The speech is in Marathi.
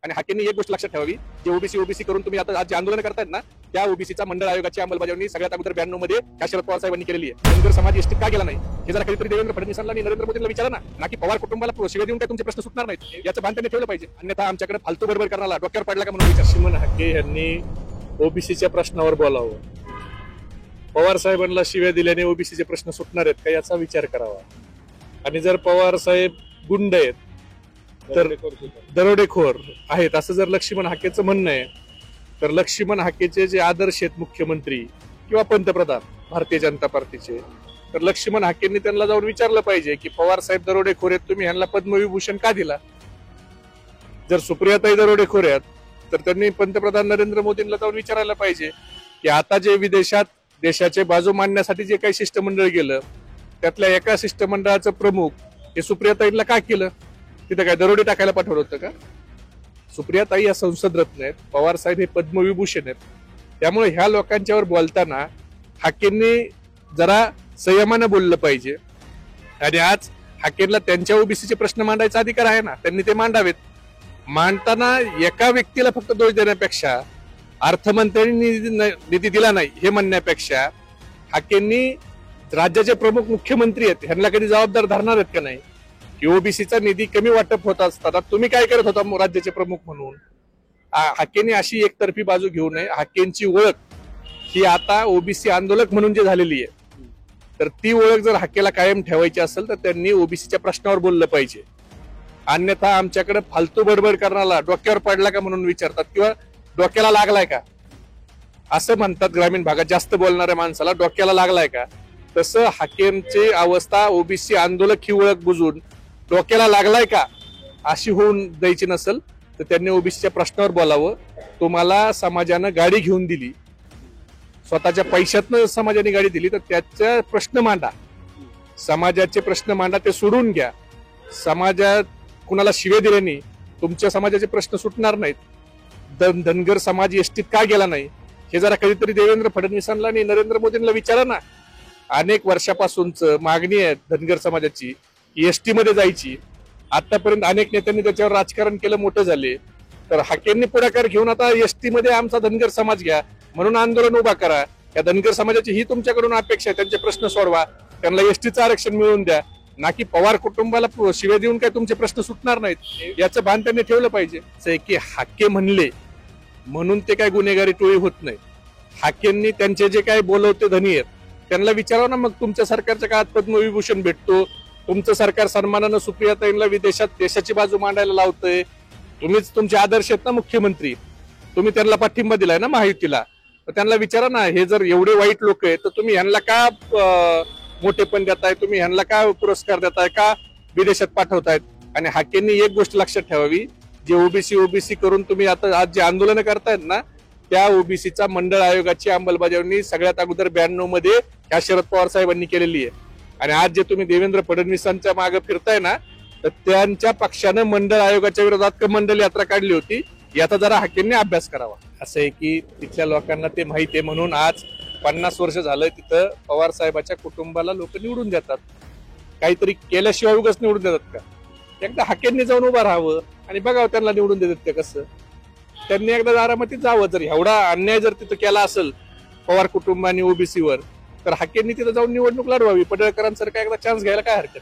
आणि हाकेंनी एक गोष्ट लक्षात ठेवावी, जे ओबीसी करून तुम्ही आता आज जे आंदोलन करतायत ना, त्या ओबीसीचा मंडळ आयोगाची अंमलबजावणी सगळ्यात अगोदर 92 मध्ये त्या शरद पवार साहेबांनी केलेली आहे. धनगर समाज एसटीत का गेला नाही हे जरा कधीतरी देवेंद्र फडणवीसांना आणि नरेंद्र मोदींना विचारा ना की पवार कुटुंबाला शिव्या देऊन काय तुमचे प्रश्न सुटणार नाहीत, याचं भान त्यांनी ठेवलं पाहिजे. अन्यथा आमच्याकडे फालतू बरोबर करण्याला डोक्यावर पडला का म्हणून विचार. लक्ष्मण हाके यांनी ओबीसीच्या प्रश्नावर बोलावं, पवार साहेबांना शिव्या दिल्याने ओबीसीचे प्रश्न सुटणार आहेत का याचा विचार करावा. आणि जर पवार साहेब गुंड आहेत तर दरोडेखोर आहेत असं जर लक्ष्मण हाकेचं म्हणणं आहे, तर लक्ष्मण हाकेचे जे आदर्श आहेत मुख्यमंत्री किंवा पंतप्रधान भारतीय जनता पार्टीचे, तर लक्ष्मण हाकेंनी त्यांना जाऊन विचारलं पाहिजे की पवार साहेब दरोडेखोर आहेत, तुम्ही ह्यांना पद्मविभूषण का दिला. जर सुप्रियाताई दरोडेखोर आहेत तर त्यांनी पंतप्रधान नरेंद्र मोदींना जाऊन विचारायला पाहिजे की आता जे विदेशात देशाचे बाजू मांडण्यासाठी जे काही शिष्टमंडळ गेलं त्यातल्या एका शिष्टमंडळाचं प्रमुख हे सुप्रियाताईंना का केलं. तिथं काय दरोडे टाकायला पाठवलं होतं का. सुप्रियाताई या संसद रत्न आहेत, पवार साहेब हे पद्मविभूषण आहेत. त्यामुळे ह्या लोकांच्यावर बोलताना हाकेंनी जरा संयमानं बोललं पाहिजे. आणि आज हाकेंना त्यांच्या ओबीसीचे प्रश्न मांडायचा अधिकार आहे ना, त्यांनी ते मांडावेत. मांडताना एका व्यक्तीला फक्त दोष देण्यापेक्षा, अर्थमंत्र्यांनी निधी दिला नाही हे म्हणण्यापेक्षा, हाकेंनी राज्याचे प्रमुख मुख्यमंत्री आहेत ह्यांना कधी जबाबदार धरणार आहेत का नाही की ओबीसीचा निधी कमी वाटप होत असताना तुम्ही काय करत होता राज्याचे प्रमुख म्हणून. हाकेंनी अशी एकतर्फी बाजू घेऊ नये. हाकेंची ओळख ही आता ओबीसी आंदोलक म्हणून जे झालेली आहे, तर ती ओळख जर हाकेला कायम ठेवायची असेल तर त्यांनी ओबीसीच्या प्रश्नावर बोललं पाहिजे. अन्यथा आमच्याकडे फालतू बडबड करण्याला डोक्यावर पडला का म्हणून विचारतात किंवा डोक्याला लागलाय का असं म्हणतात. ग्रामीण भागात जास्त बोलणाऱ्या माणसाला डोक्याला लागलाय का, तसं हाकेंची अवस्था ओबीसी आंदोलक ही ओळख बुजून डोक्याला लागलाय का अशी होऊन द्यायची नसेल तर त्यांनी ओबीसीच्या प्रश्नावर बोलावं. तुम्हाला समाजानं गाडी घेऊन दिली, स्वतःच्या पैशातनं समाजाने गाडी दिली, तर त्याचा प्रश्न मांडा, समाजाचे प्रश्न मांडा, ते सोडून घ्या. समाजात कुणाला शिवे दिल्याने तुमच्या समाजाचे प्रश्न सुटणार नाहीत. धनगर समाज एसटीत का गेला नाही हे जरा कधीतरी देवेंद्र फडणवीसांना आणि नरेंद्र मोदींना विचारा ना. अनेक वर्षापासूनच मागणी आहे धनगर समाजाची एसटी मध्ये जायची. आतापर्यंत अनेक नेत्यांनी त्याच्यावर राजकारण केलं, मोठं झाले. तर हाकेंनी पुढाकार घेऊन आता एसटी मध्ये आमचा धनगर समाज घ्या म्हणून आंदोलन उभा करा. या धनगर समाजाची ही तुमच्याकडून अपेक्षा आहे, त्यांचे प्रश्न सोडवा, त्यांना एसटीचं आरक्षण मिळवून द्या, ना की पवार कुटुंबाला शिव्या देऊन काय तुमचे प्रश्न सुटणार नाहीत याचं भान त्यांनी ठेवलं पाहिजे. की हाके म्हणले म्हणून ते काय गुन्हेगारी टोळी होत नाही. हाकेंनी त्यांचे जे काय बोलवते धनी आहेत त्यांना विचारावं ना, मग तुमच्या सरकारच्या काळात पद्मविभूषण भेटतो, तुमचं सरकार सन्मानानं सुप्रियाताईंना विदेशात देशाची बाजू मांडायला लावतंय, तुम्हीच तुमचे आदर्श आहेत ना मुख्यमंत्री, तुम्ही त्यांना पाठिंबा दिलाय ना महायुतीला, तर त्यांना विचारा ना, हे जर एवढे वाईट लोक आहेत तर तुम्ही ह्यांना का मोठेपण देताय, तुम्ही ह्यांना का पुरस्कार देताय, का विदेशात पाठवतायत. आणि हाकेंनी एक गोष्ट लक्षात ठेवावी, जे ओबीसी करून तुम्ही आता आज जे आंदोलन करतायत ना, त्या ओबीसीचा मंडळ आयोगाची अंमलबजावणी सगळ्यात अगोदर 92 मध्ये ह्या शरद पवार साहेबांनी केलेली आहे. आणि आज जे तुम्ही देवेंद्र फडणवीसांच्या मागे फिरताय ना, तर त्यांच्या पक्षानं मंडळ आयोगाच्या विरोधात कमंडल यात्रा काढली होती. याचा जरा हाकेंनी अभ्यास करावा. असं आहे की तिथल्या लोकांना ते माहिती आहे म्हणून आज 50 वर्ष झालं तिथं पवार साहेबाच्या कुटुंबाला लोक निवडून देतात. काहीतरी केल्याशिवाय उगाच निवडून देतात का. एकदा हाकेंनी जाऊन उभं राहावं आणि बघावं त्यांना निवडून देतात का कसं. त्यांनी एकदा आरामातीत जावं. जर एवढा अन्याय जर तिथं केला असेल पवार कुटुंबाने ओबीसीवर, तर हाकेंनी तिथं जाऊन निवडणूक लढवावी. पडळकरांसारखा एकदा चान्स घ्यायला काय हरकत.